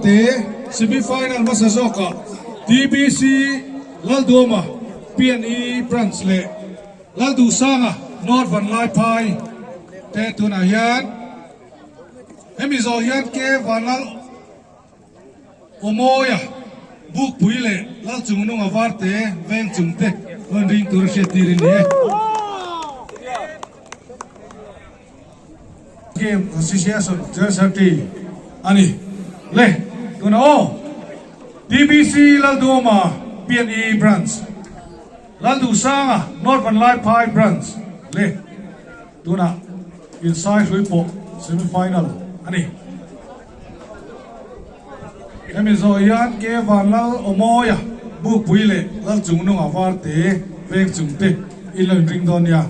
te semi-final masazoka DBC Laldoma PNE Branch le Laldu Sanga North Van Lai Pai te tuna hian emizo hian ke vanal omoya buk pui le lal chung nung avar te veng chung te on ring tur she tirin ni game association jersey ani le tuna o DBC Laldoma PNE Branch Laldu Sanga North Van Lai Pai Branch le tuna inside ripo semi-final ani emizo yan ke vanal omoya buk pui le lal chung nung avar te veng chung te ilon ring don ya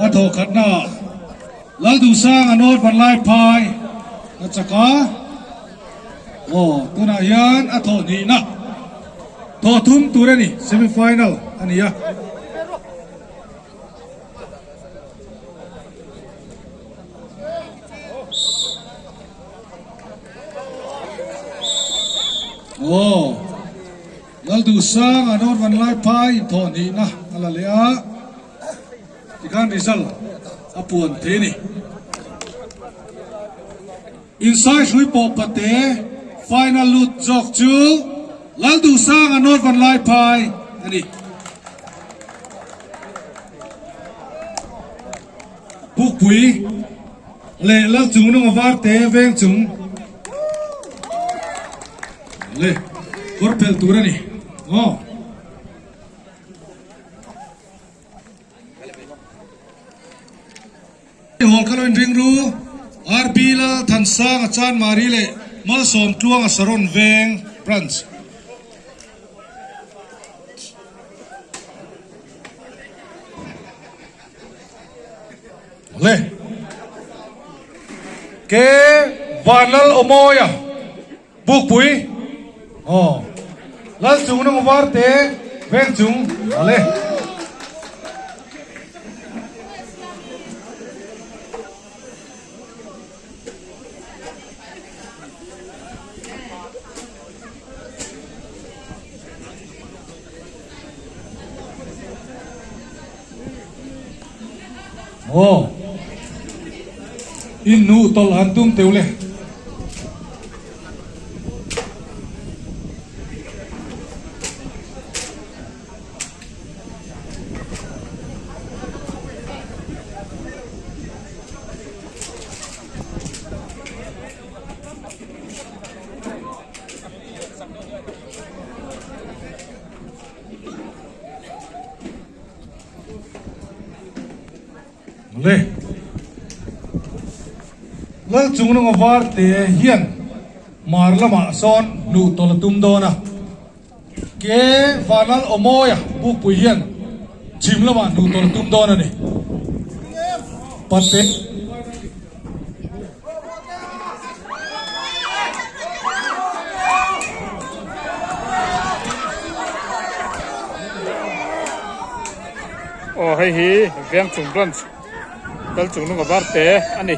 atho khatna Laldu Sanga North Van Lai Pai achaka tuna yan atho ni na to thum turani semi final ania Laldu Sanga North Van Lai Pai to ni na ala lea tikan result apuan thế này inside suy bộ pate final lut jok chu Laldu Sanga North Van Lai Pai ani buk pui le lal chung nung avar te veng chung le korpel turani hong kalon ring ru RB la than sang chan mari le mal som tluang a saron veng branch le ke vanal omoya buk pui lal chung nang war te veng chung le in nu tol antum teule le lal chung nung avar te hian mar lama son nu tol tum dona ke vanal omoya buk pui hian chim lama nu tol tum dona ni pate hei hi veng chung branch dal chung nung avar te ani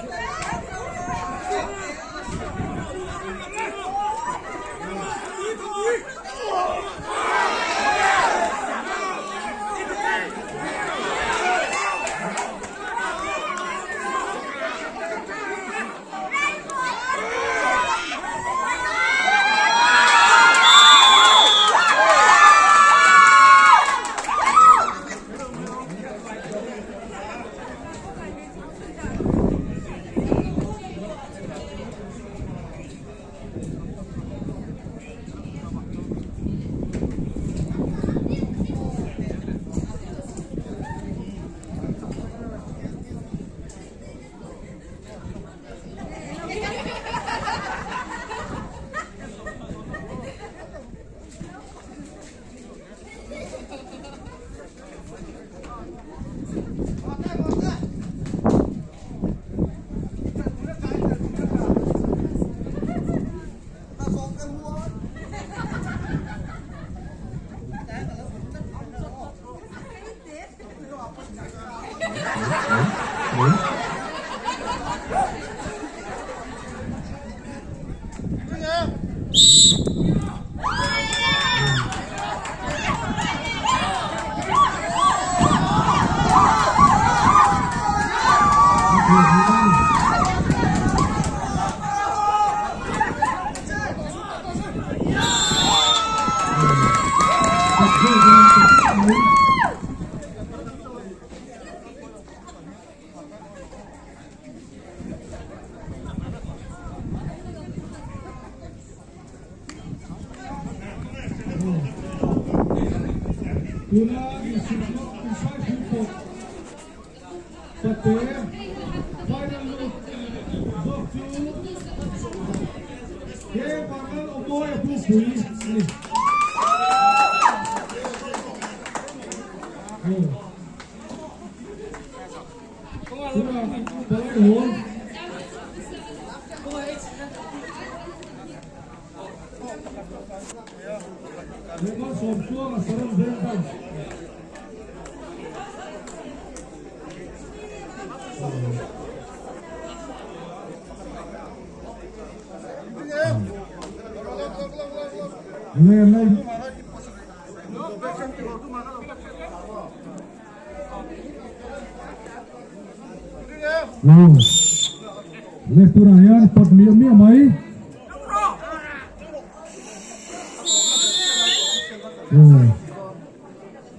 Lekturaya pot mia mai.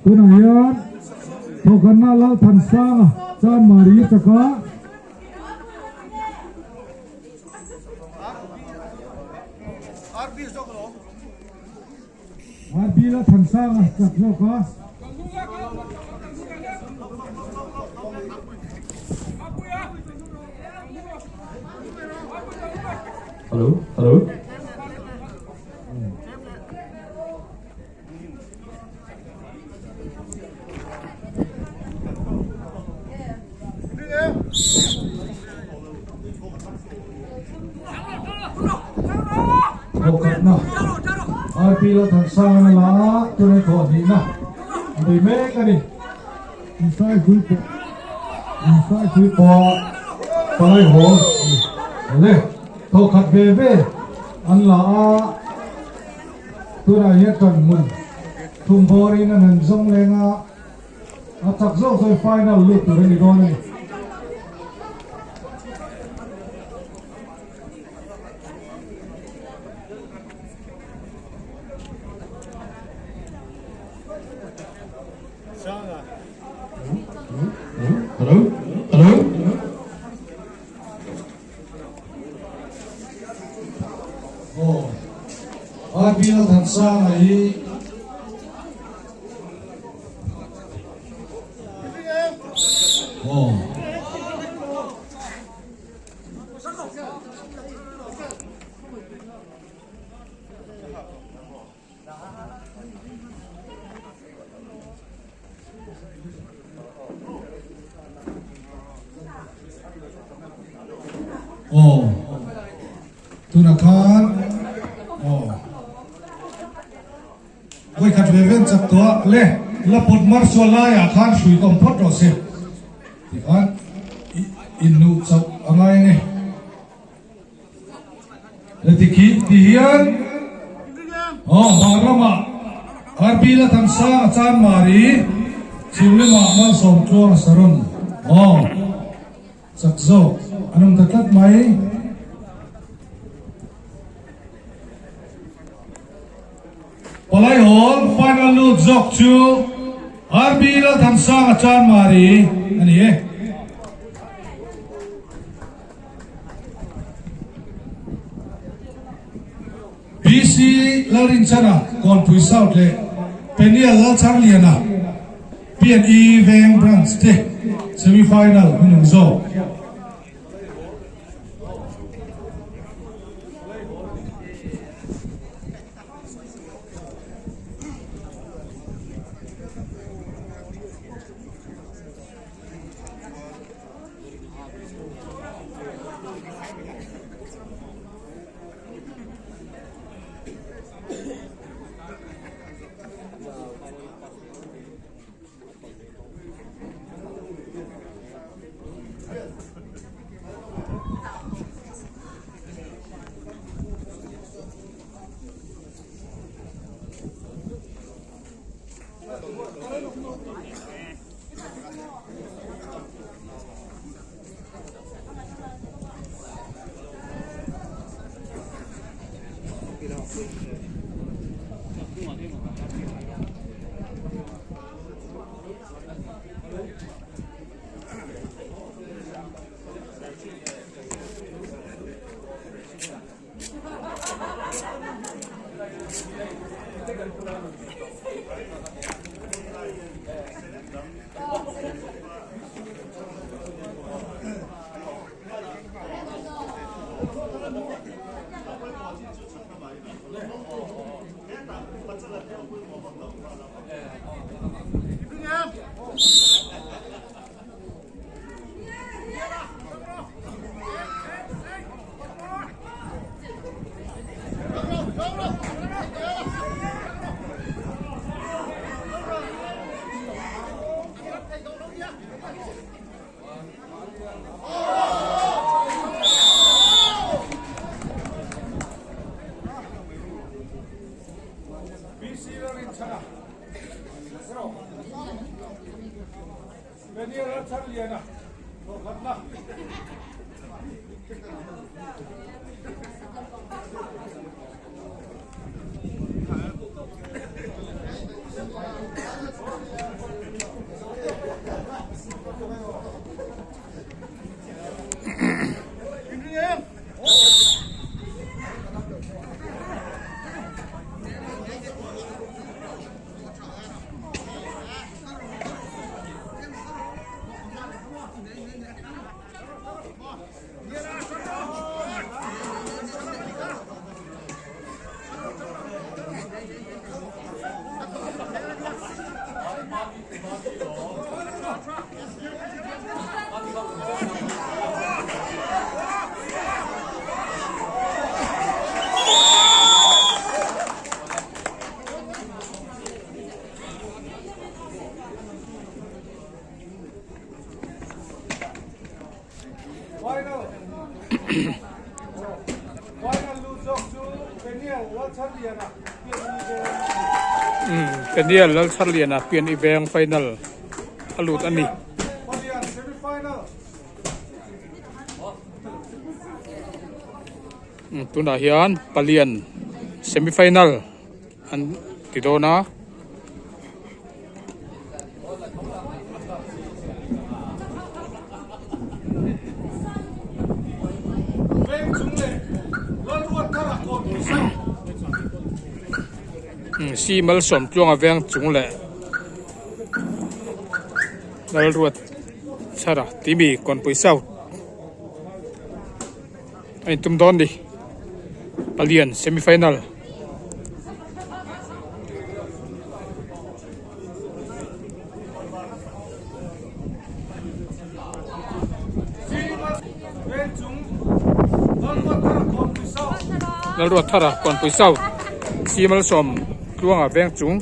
Tunaya Tokana lal thansa chan mari chaka. Arbi la thansa chaklo ka. Hello. Tokana. Arbi la thansa la tune thodi na. Đi mẹ cái đi. Inside quý po. Palai ho. Le. Thô khát về về anh là tôi đã hết cần mun thùng bò đi nên giống lên chắc giống rồi final lúc từ đây đi con này hello Arbi la thansa này tu na khan quay khát về bên chặt tua le la pot mar so la ya khan shui kom pot ro se thì khan in nu chau angai ne le ti ki ti hian marama arbi la thansa chan mari chimle ma man som chuang saron chak zo anum tatlat mai Palai hall final loop jok chu Arbi la thansa chan mari ani BC la rin chana kon pui south le Peniel la charliana PNE Veng Branch te semi final minung zo Peniel Lal Charliana to khatna final lose to Peniel Lal Charliana Peniel Lal Charliana pian event final alut ani Palian semi final tuna hian Palian semi final an tidona Veng chung le Lal Ruat Thara kon pisau si mal som chuang aveng chung le Lal Ruat Thara timi kon puisau ai tum don di Palian semi final Veng chung Lal Ruat Thara kon pisau Lal Ruat Thara kon puisau si mal som chuang aveng chung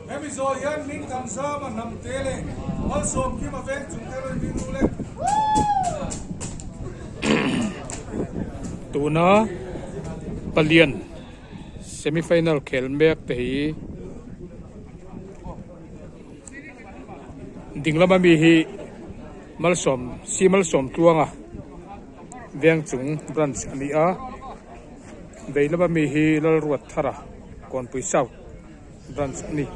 Emi zo yan ning tam sa ma nam tele mal som ki ma veng chung tele ni nu le tuna Palian semi final khel mek te hi dinglama mi hi malsom si malsom tuanga veng chung branch ani a veilama mi hi Lal Ruat Thara kon puisau branch ani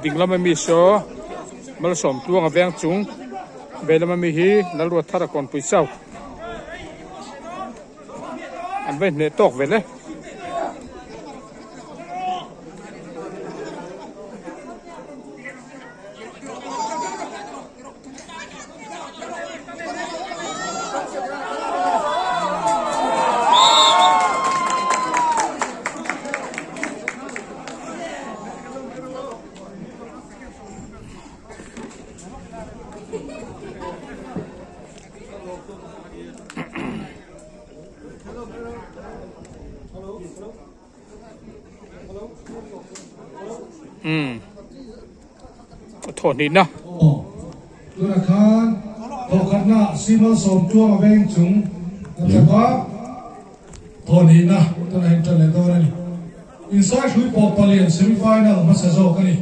dinglama mi so malsom tuanga veng chung veilama mi hi Lal Ruat Thara kon puisau an ve ne tok vele thon ni na Tuna khan to khatna si mal som chuang aveng chung achapa thoni na tuna hintal le dor ani inside hui pok Palian semi final ma sa zo kani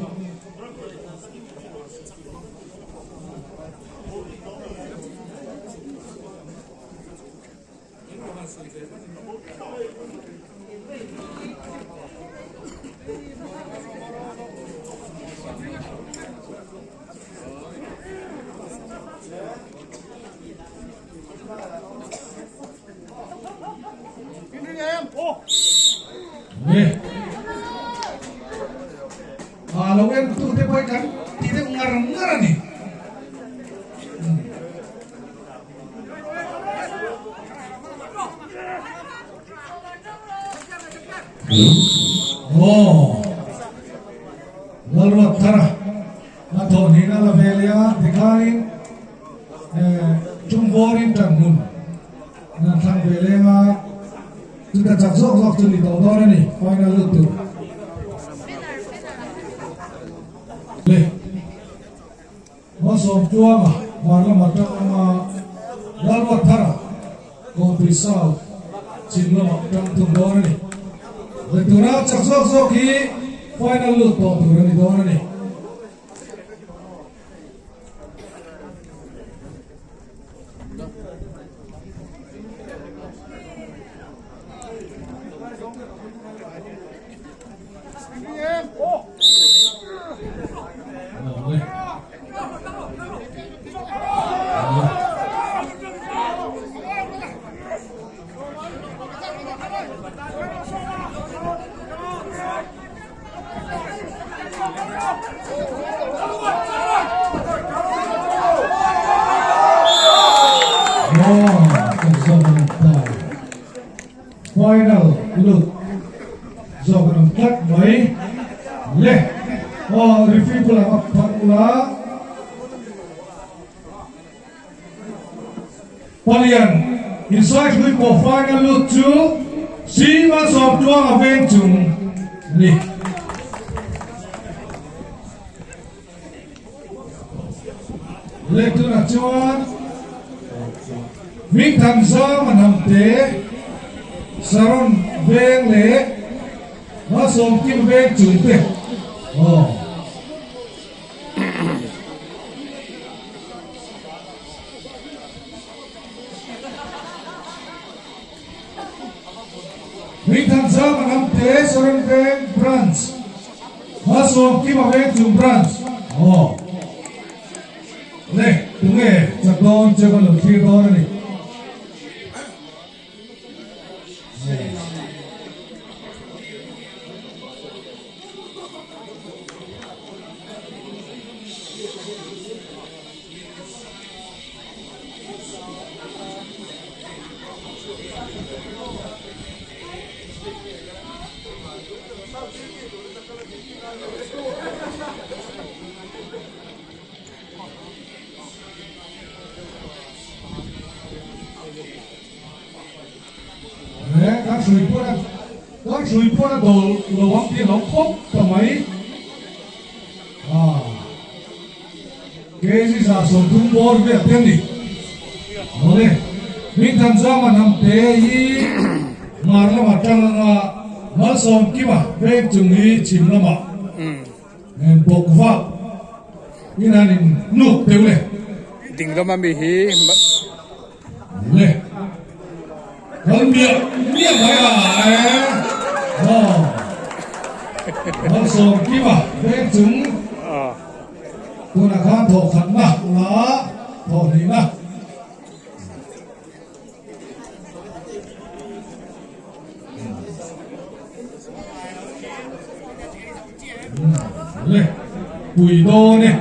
cái này lalu thara atau ni nala velia dikai jumborin tangun na thang velia kita cak sok tu di tahun ni final itu le masuk jual malam macam lalu thara kau pisau cina macam tu tahun ni betul cak sok ki final itu tahun ni tahun ni final look do kan kat mai le referee pula apa pula palian inside we for final look to see what's of doang event chung ni le tu na chuan mi tham gia mà nằm te saron veng le ma som kim veng chung te mi tham gia mà nằm te saron veng branch ma som kim veng chung branch le tu nghe chặt don chơi con lợn kia đó này các suy phun đồ đồ bóng tiền nó khóc tầm ấy cái gì sao sống tung bò về tiền đi rồi mình tham gia mà nằm té ý mà nó mà trăng là mà sống kia mà về chừng ý chìm nó mà nên bộc phát như là nên nụ tiêu này đỉnh đó mà bị hí này hơn miệng vậy nó sống kia mà về chừng tôi là khán thổ khẩn mà là thổ đi mà lên bùi đô này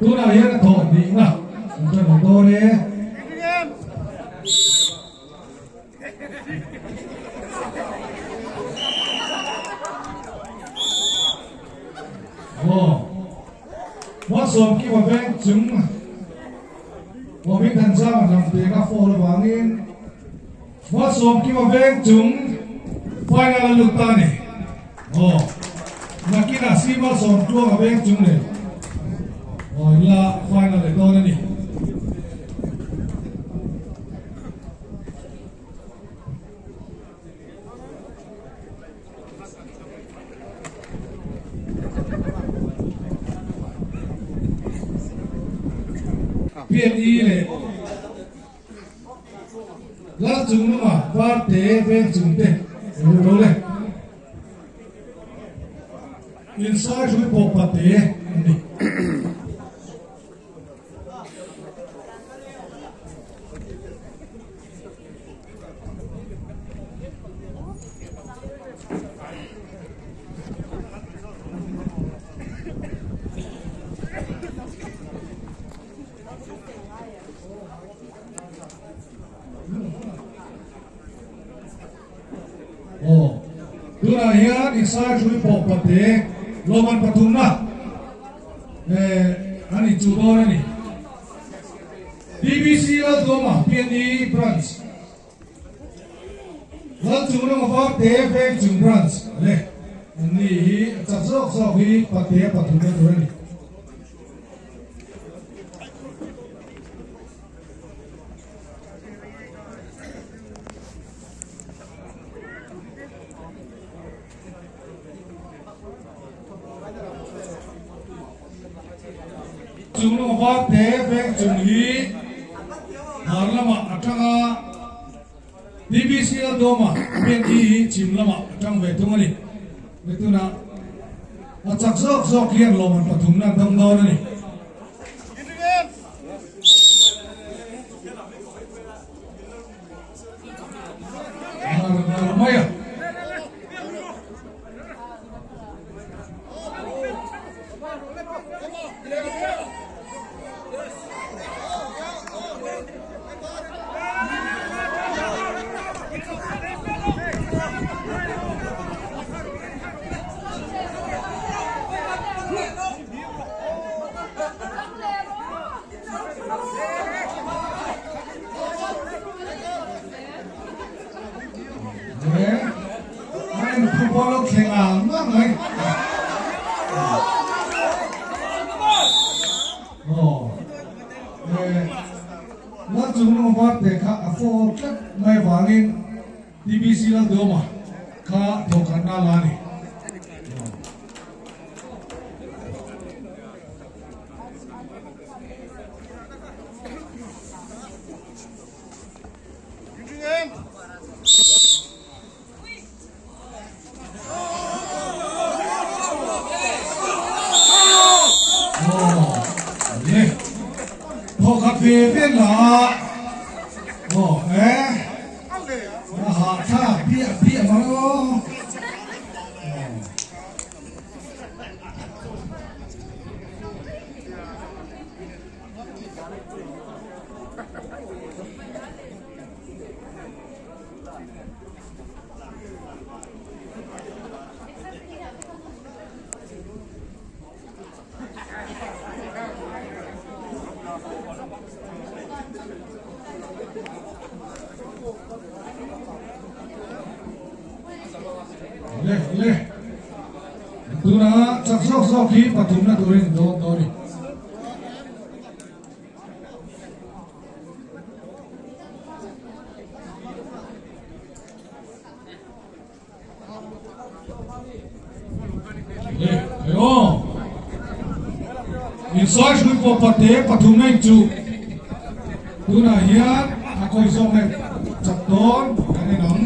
tôi là hiện thổ đi mà cho một đô đi hóa sớm khi mà ven trứng mà biết thành ra mà làm tiền các phô là vàng in hóa sớm khi mà ven trứng phải là lực ta này mà khi là xí hóa sớm chua mà ven trứng này rồi là phải là để tôi này biết đi này lá trứng nó mà phát tế bên trứng tế rồi đâu đây inside suy bột bát tế tu na hian insai chui pok pate loman patum na ani chu do ni BBC la doma PNE branch lan chu na ma te fe chu branch le ni chak sok sok hi pate patum na tu ni chung lo va te beng chung hi harlama atanga BBC la doma ben hi chim lama atang ve tungani betuna achak sok sok hian loman pathum na dam do ni maya Football keng ang mang ay. Lan chung nung bat te ka afo kat may wangin BBC la doma ka thokan na lani. Về viên là họ tha bịa mà nó le tu na chak sok sok hi pathum na turin do ni le insai chui po pate pathum na chu tu na hian a koi song ne chak don ani nam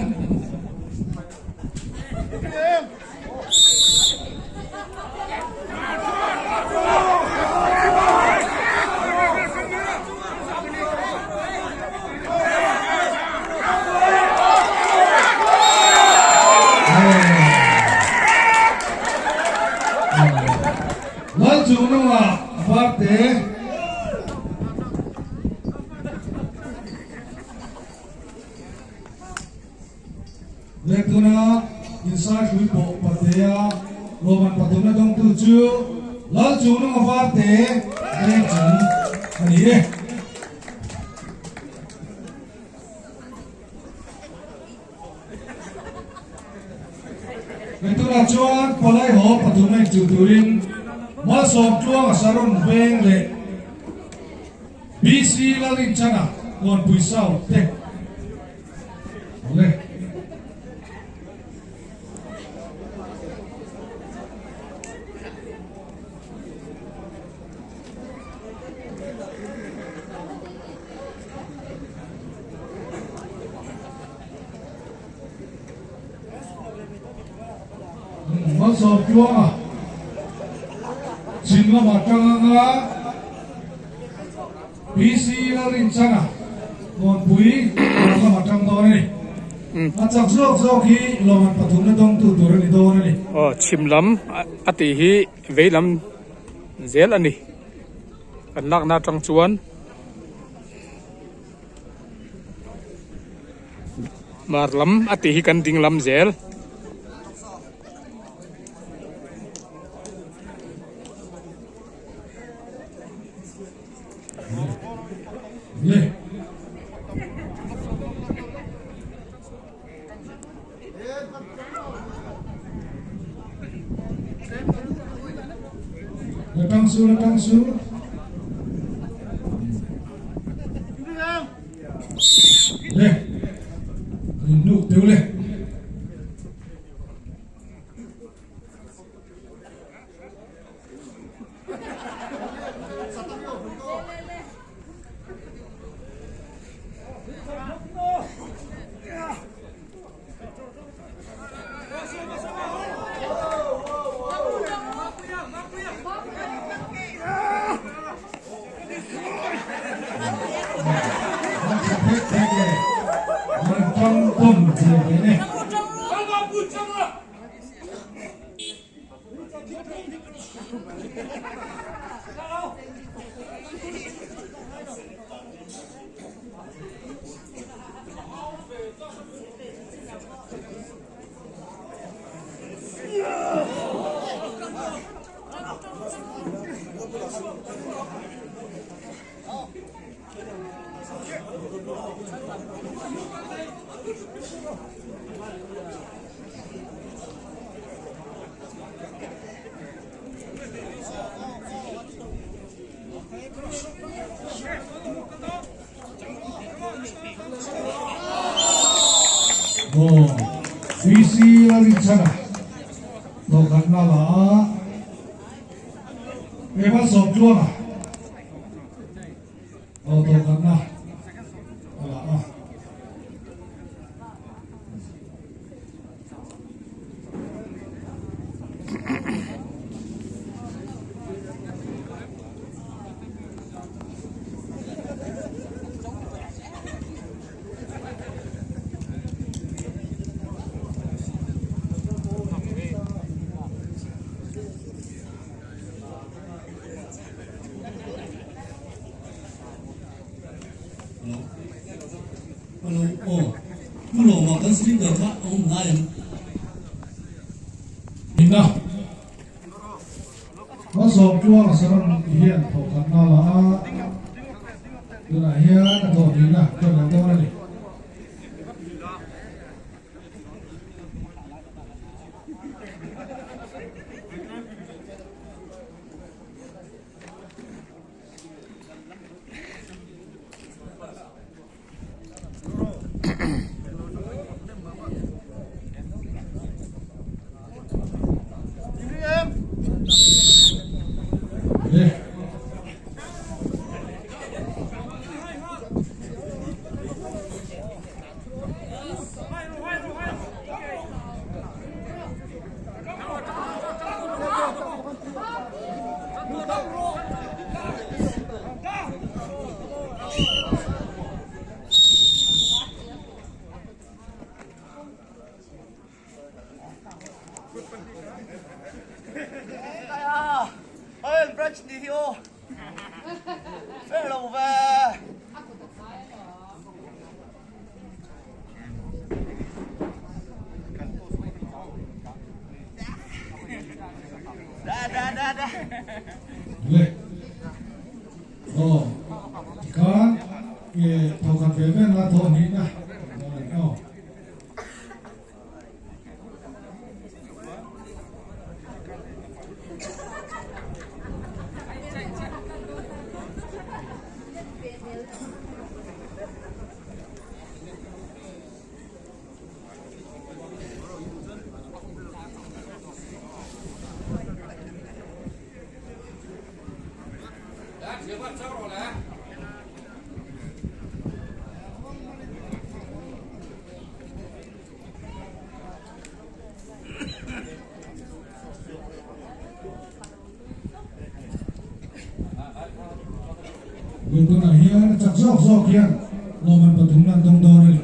Lekuna insai chui po patea loman pathum na dong tu chu lal chu no va te ani chung ani re lekuna chuan polai ho pathum na chu turin mal som chuang asaron veng le BC lalin chana kon puisau te ole masuk juang Jingga matanga BC la rincana kon pui la matang do ni achak sok sok hi loman pathum na dong tu tur ni do ni chimlam ati hi veilam zel ani kan nak na tang chuan marlam ati hi kan dinglam zel Datang su. Le. Rindu tiêu le. Trong tuần thì cái này visi lagi sana bukan malah memang sojuang bukan malah Kalau makan sering berkat lain. Indah. Masuk jual sekarang hian bukan malah. Kena hian atau indah kena kau ni. Boleh. Oh, kan? Ye, bukan beben lah tuh ni nah. Oh. Itu nah hian cak sok hian loman patungan tong doni.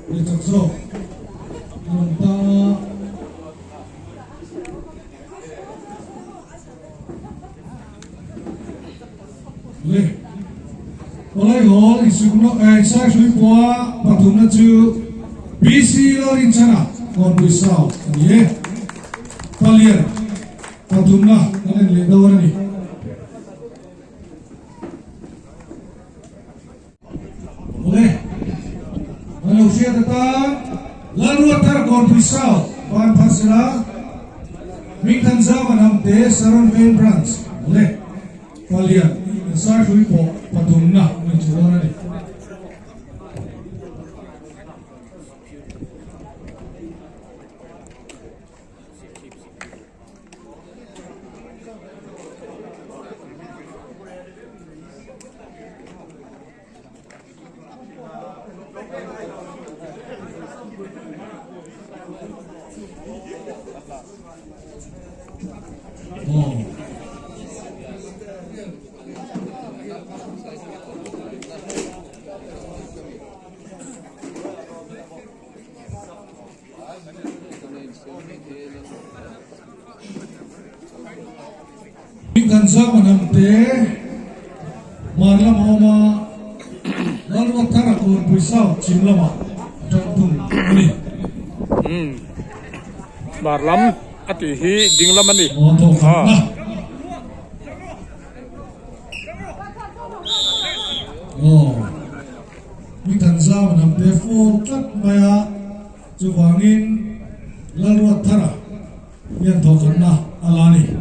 Để chọc rổ Chúng ta Lên Có lấy hồ thì xuống nó sai suy quá và thùng nó chứ BC lo in chana còn buổi sau nhé ta liền và thùng nó lên lên đâu này Lên Kalau saya datang lalu atar kon pisau pan pasira Mingtan zaman hamte saron main branch boleh kalian saya shui po patumna mencurona ni Mingtan zaman hamte marla mama lalu atar kon pisau cimlama jantung ni Marlam ati hi dinglam ani Untuk nah. Mingtan zaman hamte fukat maya Juvangin lalu atar yang tokan nah alani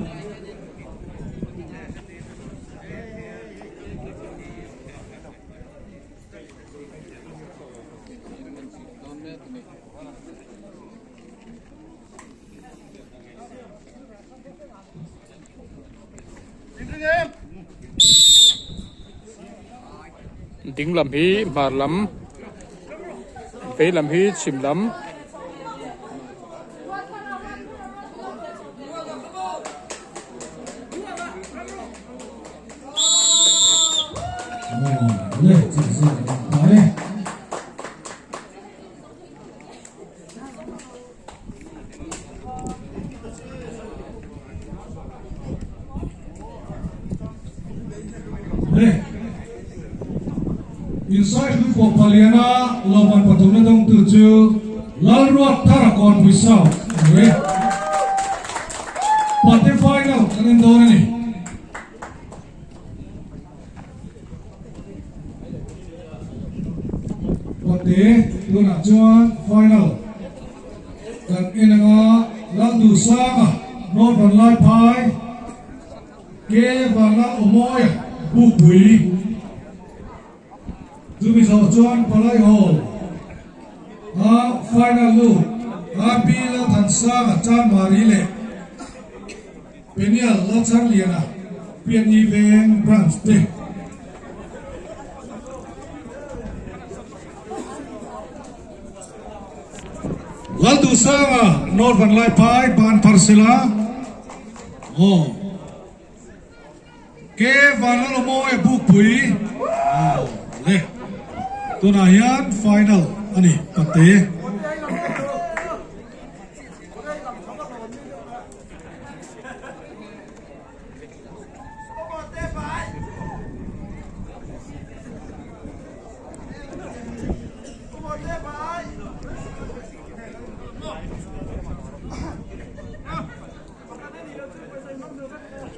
ding lam hi mar lam ve lam hi chim lam Boleh, siap. Boleh. Boleh. Inside hui po paliana lawan patungna dong tuju lalu tarakon pisau. Boleh. Partai final kalian tahu ni. Partai tu nak cuan final. Dan ini lalu sama North van Lai Pai ke van Lai Omoy bukui. Tu bisa cuan palai ho. Final lu. Bila tansa acan marile. Penial lacan liana. Pian event branch deh. Lalu sama North van Lai Pai ban Parsela. Ke van Lai Omoy bukui. Leh. Tunayan final ani pate.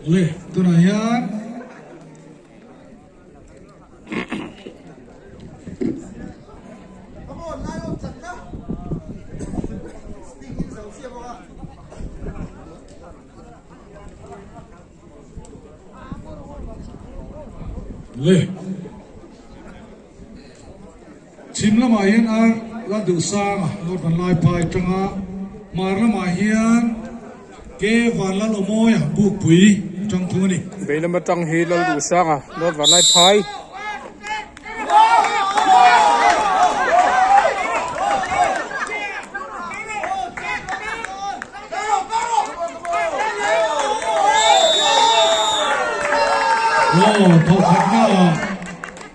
Leh, tunayan Leh. Chimla mahian ar la du sang North van Lai Pai tanga marla mahian ke vanlal omoya buk pui trong thu ni vei lama tang hi lal du sang a not van lai phai thọ khát na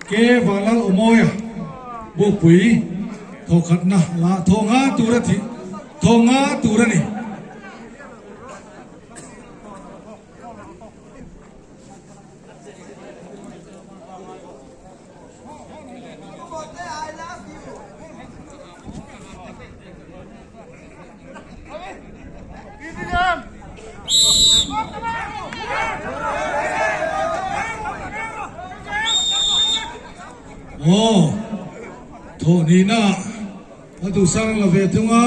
ke vanlal omoya buk pui thọ khát na la thọ nga tura thi thọ nga tura ni thọ ni na tu sang la ve thunga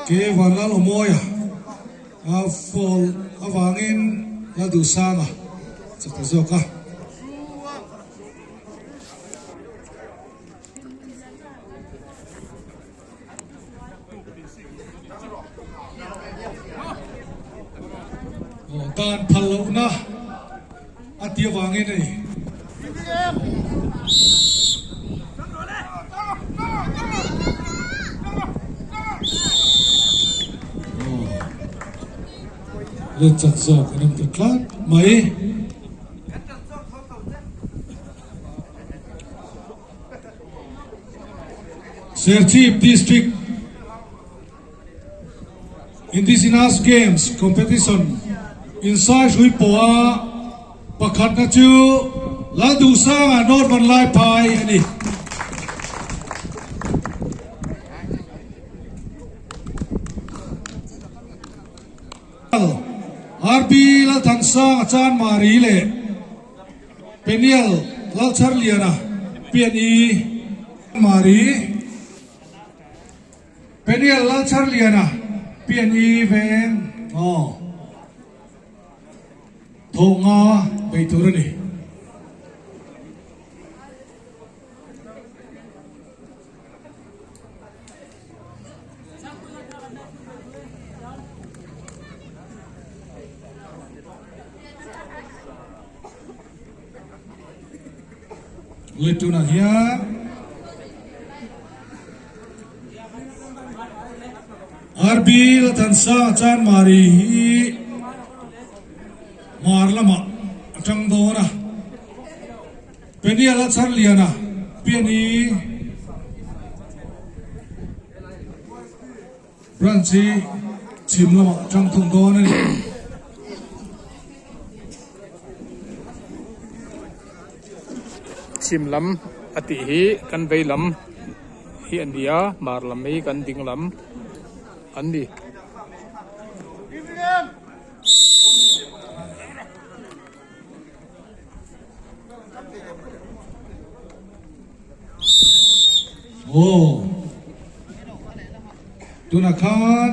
ke vanlal omoya a fall awangin la du sanga chata zoka tan phalo na atia wangin ni lên chặt giò của năm tuyệt lát mấy Serchip district Indigenous Games competition inside hui poa pakhat na chu la du sang a not van lai pai ani RB la than sang chan mari le penial la char liana PNE mari penial la char liana PNE ven thonga beiturani Lituna hian RB la than sang chan mari hi marlama atang dona penia la char liana PNE branchi chimlama atang thung dona ni chim lam ati hi kan vei lam hi an dia mar lam hi kan ding lam an ni tuna khan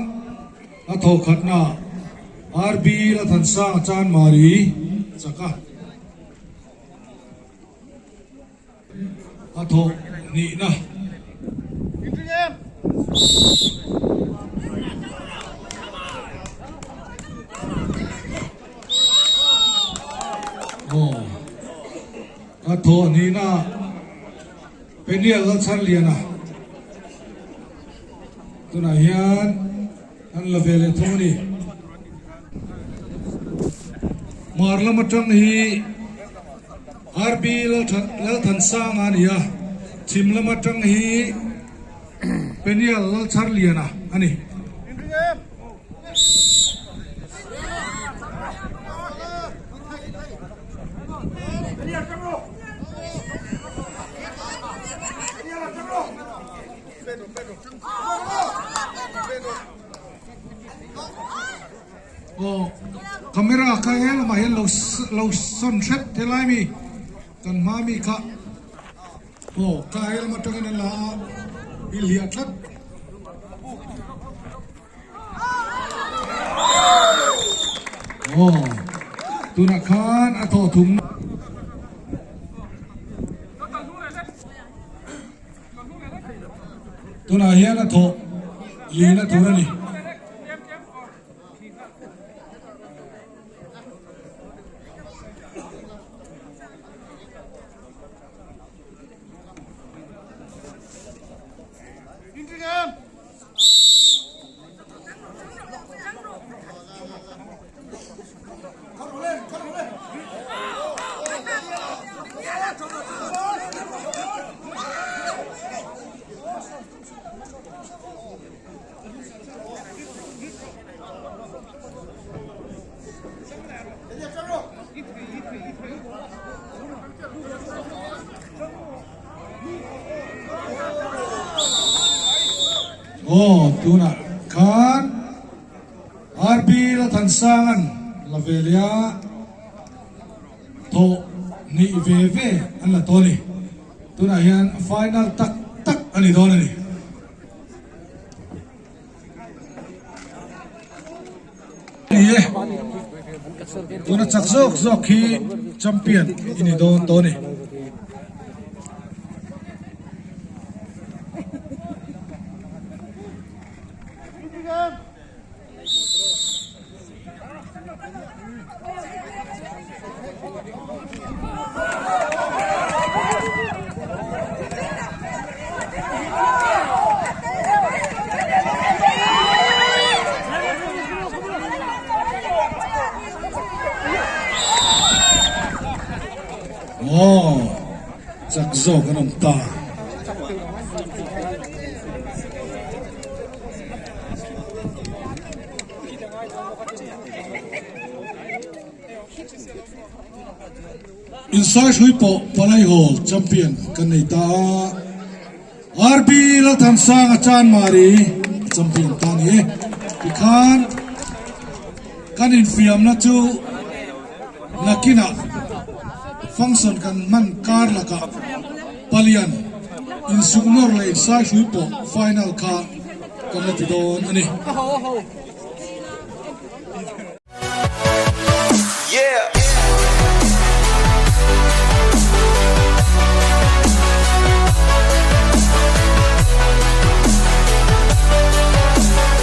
a tho khat na RB la than sang chan mari chaka a tho ni na a tho ni na penial la char liana tuna hian an la vele thoni marla matang hi RB la than sang ania chimla matang hi penial la char liana ani โอ้คาเมราใครเห็นเรามาเห็นเราซ่อนเซ็ตเท่าไรมีกันมามีค่ะโอ้ใครเรามาตรงนั้นละอิเลียทัดโอ้ตุนักขานอัตถุงตัวไหนเฮียนะโถลีนะตัวนี่โอ้ตัวน่ะขานอาร์บีละทันสังละเวลียโตนี่เวเวอันละตัวนี่ตัวน่ะยันไฟนอลตักอันนี้ตัวนี่นี่ตัวน่ะจักซอกฮีแชมเปี้ยนอันนี้ตัวนี่โอ้จักโซกันน้ำตาอินไซด์ช่วยปอปลายโฮลแชมเปี้ยนกันในตาอาร์บีละทันสังอาจารย์มารีแชมเปี้ยนตานี้พิคานกันอินฟิอัมนะจูนักกินะฟังก์ชันกันมันการละกับพลียันอินสุกนอร์เลยสายช่วยปอไฟนอลคากันเลยที่โดนอันนี้ Yeah.